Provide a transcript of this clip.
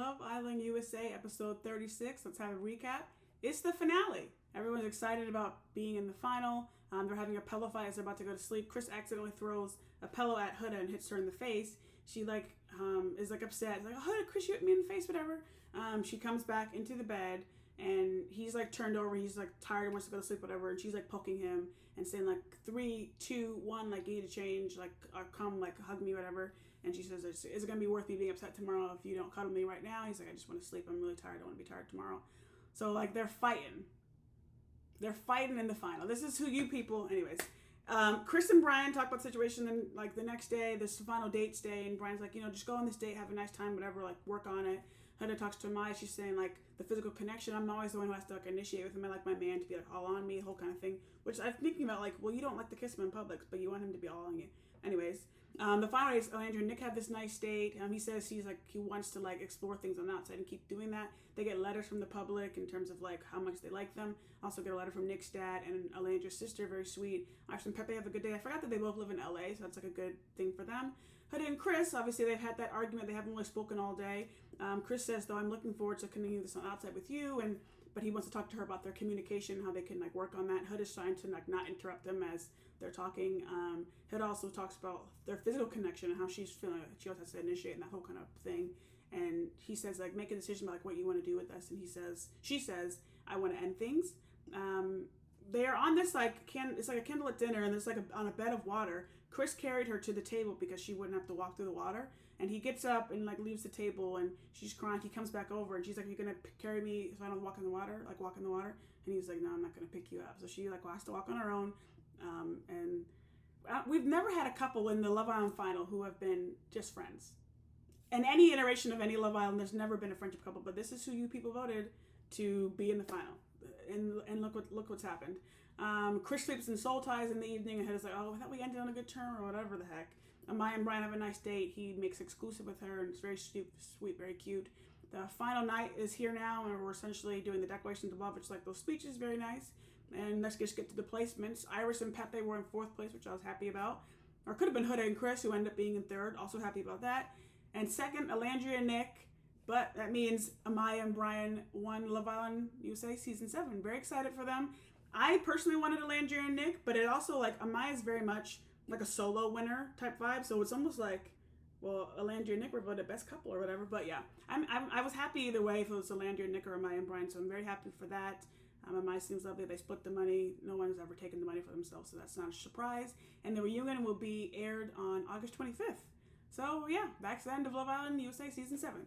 Love Island USA episode 36. Let's have a recap. It's the finale. Everyone's excited about being in the final. They're having a pillow fight as they're about to go to sleep. Chris accidentally throws a pillow at Huda and hits her in the face. She is upset. Like, oh, Huda, Chris, you hit me in the face, whatever. She comes back into the bed and he's like turned over. He's like tired and wants to go to sleep, whatever. And she's like poking him and saying like 3, 2, 1, like you need to change, like or come, like hug me, whatever. And she says, is it gonna be worth me being upset tomorrow if you don't cuddle me right now? He's like, I just want to sleep. I'm really tired. I don't want to be tired tomorrow. So like they're fighting. They're fighting in the final. This is who you people, anyways. Chris and Brian talk about the situation, and like the next day, this final dates day, and Brian's like, just go on this date, have a nice time, whatever, like work on it. Huda talks to Maya. She's saying like the physical connection. I'm always the one who has to like initiate with him. I like my man to be like all on me, whole kind of thing. Which I'm thinking about like, well, you don't like to kiss him in public, but you want him to be all on you. Anyways, the final days, Andrew and Nick have this nice date. He says he wants to like explore things on the outside and keep doing that. They get letters from the public in terms of like how much they like them. Also get a letter from Nick's dad and Alandra's sister, very sweet. Ash and Pepe have a good day. I forgot that they both live in LA, so that's like a good thing for them. Huda and Chris, obviously they've had that argument. They haven't really spoken all day. Chris says, though, I'm looking forward to continuing this on outside with you, but he wants to talk to her about their communication, how they can like work on that. Huda's trying to like not interrupt them as they're talking. Huda also talks about their physical connection and how she's feeling like she also has to initiate and that whole kind of thing. And he says like make a decision about like what you want to do with us. And she says, I want to end things. They are on this it's like a candlelit dinner, and there's like on a bed of water. Chris carried her to the table because she wouldn't have to walk through the water. And he gets up and like leaves the table, and she's crying. He comes back over and she's like, "You're gonna carry me so I don't walk in the water?" And he's like, "No, I'm not gonna pick you up." So she like has to walk on her own. We've never had a couple in the Love Island final who have been just friends. In any iteration of any Love Island, there's never been a friendship couple. But this is who you people voted to be in the final. And look what's happened. Chris sleeps in soul ties in the evening, and Huda's like, oh, I thought we ended on a good term, or whatever the heck. Maya and Brian have a nice date. He makes exclusive with her, and it's very sweet, very cute. The final night is here now, and we're essentially doing the declarations of love, which is like those speeches, very nice. And let's just get to the placements. Iris and Pepe were in 4th place, which I was happy about. Or could have been Huda and Chris, who ended up being in 3rd. Also happy about that. And 2nd, Alandria and Nick. But that means Amaya and Brian won Love Island USA Season 7. Very excited for them. I personally wanted Alandria and Nick, but it also, like, Amaya's very much like a solo winner type vibe. So it's almost like, well, Alandria and Nick were voted best couple or whatever. But yeah, I was happy either way if it was Alandria and Nick or Amaya and Brian. So I'm very happy for that. Amaya seems lovely. They split the money. No one's ever taken the money for themselves, so that's not a surprise. And the reunion will be aired on August 25th. So yeah, that's the end of Love Island USA Season 7.